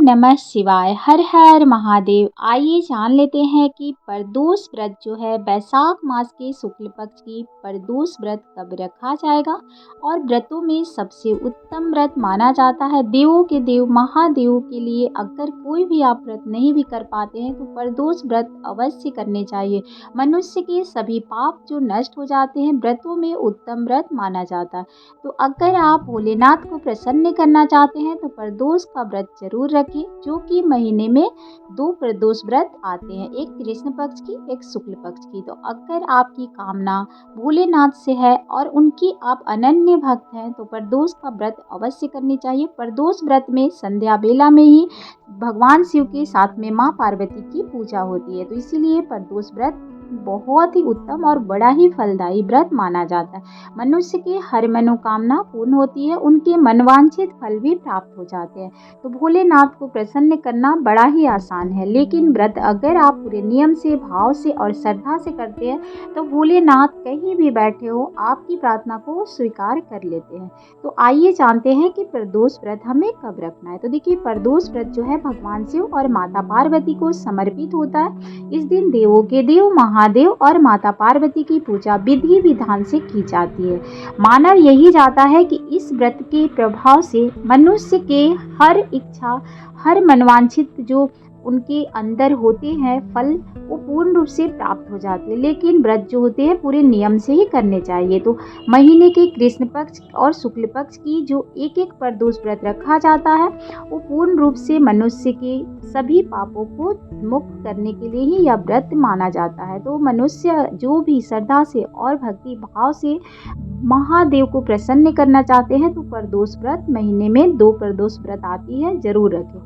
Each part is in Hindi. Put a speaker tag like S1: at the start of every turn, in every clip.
S1: नमः शिवाय। हर हर महादेव। आइए जान लेते हैं कि प्रदोष व्रत जो है वैशाख मास के शुक्ल पक्ष की प्रदोष व्रत कब रखा जाएगा और व्रतों में सबसे उत्तम व्रत माना जाता है। देवों के देव महादेव के लिए अगर कोई भी आप व्रत नहीं भी कर पाते हैं तो प्रदोष व्रत अवश्य करने चाहिए। मनुष्य के सभी पाप जो नष्ट हो जाते हैं व्रतों में उत्तम व्रत माना जाता है। तो अगर आप भोलेनाथ को प्रसन्न करना चाहते हैं तो प्रदोष का व्रत जरूर रखें, जो कि महीने में 2 प्रदोष व्रत आते हैं, एक कृष्ण पक्ष की एक शुक्ल पक्ष की। तो अगर आपकी कामना भोलेनाथ से है और उनकी आप अनन्य भक्त हैं तो प्रदोष का व्रत अवश्य करनी चाहिए। प्रदोष व्रत में संध्या बेला में ही भगवान शिव के साथ में माँ पार्वती की पूजा होती है, तो इसीलिए प्रदोष व्रत बहुत ही उत्तम और बड़ा ही फलदायी व्रत माना जाता है। मनुष्य की हर मनोकामना पूर्ण होती है, उनके मनवांछित फल भी प्राप्त हो जाते हैं। तो भोलेनाथ को प्रसन्न करना बड़ा ही आसान है, लेकिन व्रत अगर आप पूरे नियम से, भाव से और श्रद्धा से करते हैं तो भोलेनाथ कहीं भी बैठे हो आपकी प्रार्थना को स्वीकार कर लेते हैं। तो आइए जानते हैं कि प्रदोष व्रत हमें कब रखना है। तो देखिए, प्रदोष व्रत जो है भगवान शिव और माता पार्वती को समर्पित होता है। इस दिन देवों के देव महादेव और माता पार्वती की पूजा विधि विधान से की जाती है। मानव यही चाहता है कि इस व्रत के प्रभाव से मनुष्य के हर इच्छा, हर मनवांछित जो उनके अंदर होते हैं फल, वो पूर्ण रूप से प्राप्त हो जाते हैं। लेकिन व्रत जो होते हैं पूरे नियम से ही करने चाहिए। तो महीने के कृष्ण पक्ष और शुक्ल पक्ष की जो एक एक प्रदोष व्रत रखा जाता है वो पूर्ण रूप से मनुष्य के सभी पापों को मुक्त करने के लिए ही यह व्रत माना जाता है। तो मनुष्य जो भी श्रद्धा से और भक्ति भाव से महादेव को प्रसन्न करना चाहते हैं तो प्रदोष व्रत महीने में 2 प्रदोष व्रत आती है, जरूर रखें।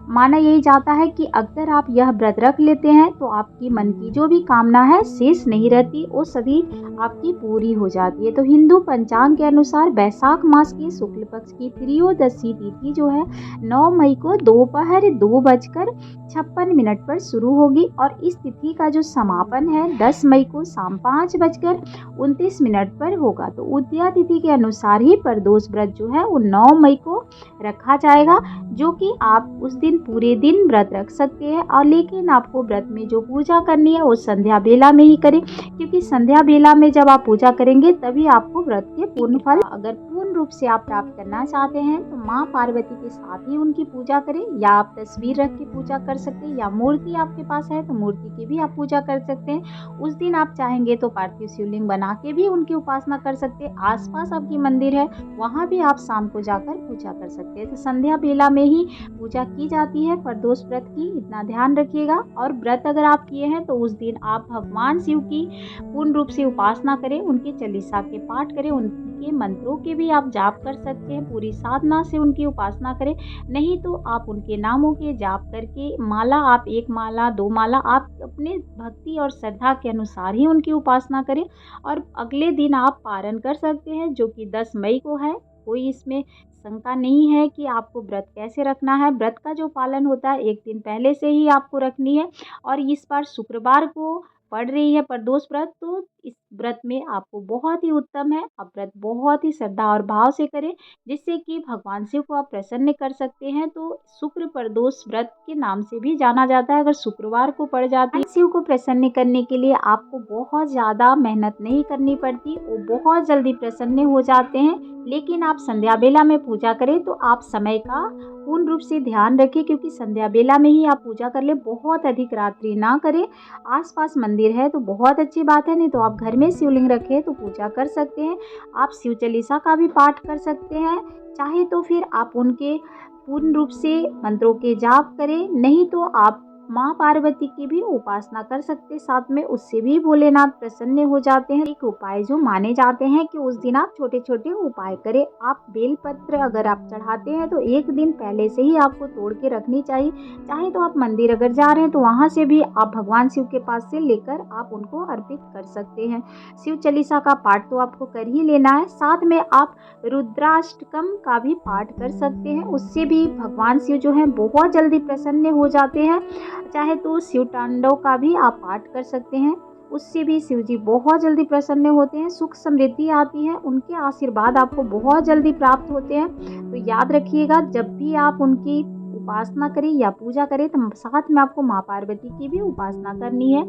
S1: माना यही जाता है कि अगर आप यह व्रत रख लेते हैं तो आपकी मन की जो भी कामना है शेष नहीं रहती, वो सभी आपकी पूरी हो जाती है। तो हिंदू पंचांग के अनुसार वैशाख मास की शुक्ल पक्ष की त्रयोदशी तिथि जो है 9 मई को दोपहर 2:56 पर शुरू होगी और इस तिथि का जो समापन है 10 मई को शाम 5:29 पर होगा। तो उदया तिथि के अनुसार ही प्रदोष व्रत जो है वो 9 मई को रखा जाएगा, जो कि आप उस दिन पूरे दिन व्रत रख सकते हैं। और लेकिन आपको व्रत में जो पूजा करनी है वो संध्या बेला में ही करें, क्योंकि संध्या बेला में जब आप पूजा करेंगे तभी आपको व्रत के पूर्ण फल अगर पूर्ण रूप से आप प्राप्त करना चाहते हैं तो माँ पार्वती के साथ ही उनकी पूजा करें, या आप तस्वीर रख के पूजा कर सकते हैं, या मूर्ति आपके पास है तो मूर्ति की भी आप पूजा कर सकते हैं। उस दिन आप चाहेंगे तो पार्थिव शिवलिंग बना के भी उनकी उपासना कर सकते हैं। आसपास आपकी मंदिर है वहाँ भी आप शाम को जाकर पूजा कर सकते हैं। तो संध्या बेला में ही पूजा की जाती है प्रदोष व्रत की, इतना ध्यान रखिएगा। और व्रत अगर आप किए हैं तो उस दिन आप भगवान शिव की पूर्ण रूप से उपासना करें, उनके चालीसा के पाठ करें, उनके मंत्रों के भी आप जाप कर सकते हैं, पूरी साधना से उनकी उपासना करें। नहीं तो आप उनके नामों के जाप करके माला, आप 1 माला 2 माला आप अपने भक्ति और श्रद्धा के अनुसार ही उनकी उपासना करें। और अगले दिन आप पारण कर सकते हैं, जो कि 10 मई को है। कोई इसमें शंका नहीं है कि आपको व्रत कैसे रखना है। व्रत का जो पालन होता है 1 दिन पहले से ही आपको रखनी है। और इस बार शुक्रवार को पड़ रही है प्रदोष व्रत, तो इस व्रत में आपको बहुत ही उत्तम है, आप व्रत बहुत ही श्रद्धा और भाव से करें, जिससे कि भगवान शिव को आप प्रसन्न कर सकते हैं। तो शुक्र प्रदोष व्रत के नाम से भी जाना जाता है। अगर शुक्रवार को पड़ जाती है, शिव को प्रसन्न करने के लिए आपको बहुत ज़्यादा मेहनत नहीं करनी पड़ती, वो बहुत जल्दी प्रसन्न हो जाते हैं। लेकिन आप संध्या बेला में पूजा करें तो आप समय का पूर्ण रूप से ध्यान रखें, क्योंकि संध्या बेला में ही आप पूजा कर ले, बहुत अधिक रात्रि ना करें। आसपास मंदिर है तो बहुत अच्छी बात है, नहीं तो आप घर में शिवलिंग रखें तो पूजा कर सकते हैं। आप शिव चालीसा का भी पाठ कर सकते हैं, चाहे तो फिर आप उनके पूर्ण रूप से मंत्रों के जाप करें, नहीं तो आप माँ पार्वती की भी उपासना कर सकते हैं साथ में, उससे भी भोलेनाथ प्रसन्न हो जाते हैं। एक उपाय जो माने जाते हैं कि उस दिन आप छोटे छोटे उपाय करें। आप बेलपत्र अगर आप चढ़ाते हैं तो 1 दिन पहले से ही आपको तोड़ के रखनी चाहिए। चाहे तो आप मंदिर अगर जा रहे हैं तो वहाँ से भी आप भगवान शिव के पास से लेकर आप उनको अर्पित कर सकते हैं। शिव चालीसा का पाठ तो आपको कर ही लेना है, साथ में आप रुद्राष्टकम का भी पाठ कर सकते हैं, उससे भी भगवान शिव जो है बहुत जल्दी प्रसन्न हो जाते हैं। चाहे तो शिव तांडव का भी आप पाठ कर सकते हैं, उससे भी शिव जी बहुत जल्दी प्रसन्न होते हैं, सुख समृद्धि आती है, उनके आशीर्वाद आपको बहुत जल्दी प्राप्त होते हैं। तो याद रखिएगा, जब भी आप उनकी उपासना करें या पूजा करें तो साथ में आपको माँ पार्वती की भी उपासना करनी है।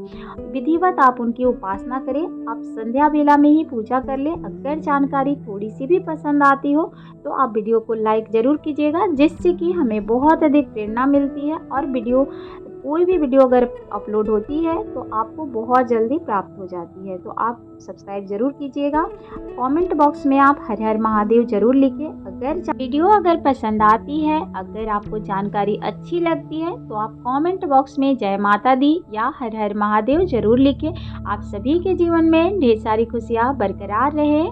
S1: विधिवत आप उनकी उपासना करें। आप संध्या बेला में ही पूजा कर लें। अगर जानकारी थोड़ी सी भी पसंद आती हो तो आप वीडियो को लाइक ज़रूर कीजिएगा, जिससे कि हमें बहुत अधिक प्रेरणा मिलती है और कोई भी वीडियो अगर अपलोड होती है तो आपको बहुत जल्दी प्राप्त हो जाती है। तो आप सब्सक्राइब ज़रूर कीजिएगा। कमेंट बॉक्स में आप हर हर महादेव ज़रूर लिखें। वीडियो अगर पसंद आती है, अगर आपको जानकारी अच्छी लगती है तो आप कमेंट बॉक्स में जय माता दी या हर हर महादेव ज़रूर लिखें। आप सभी के जीवन में ढेर सारी खुशियाँ बरकरार रहे।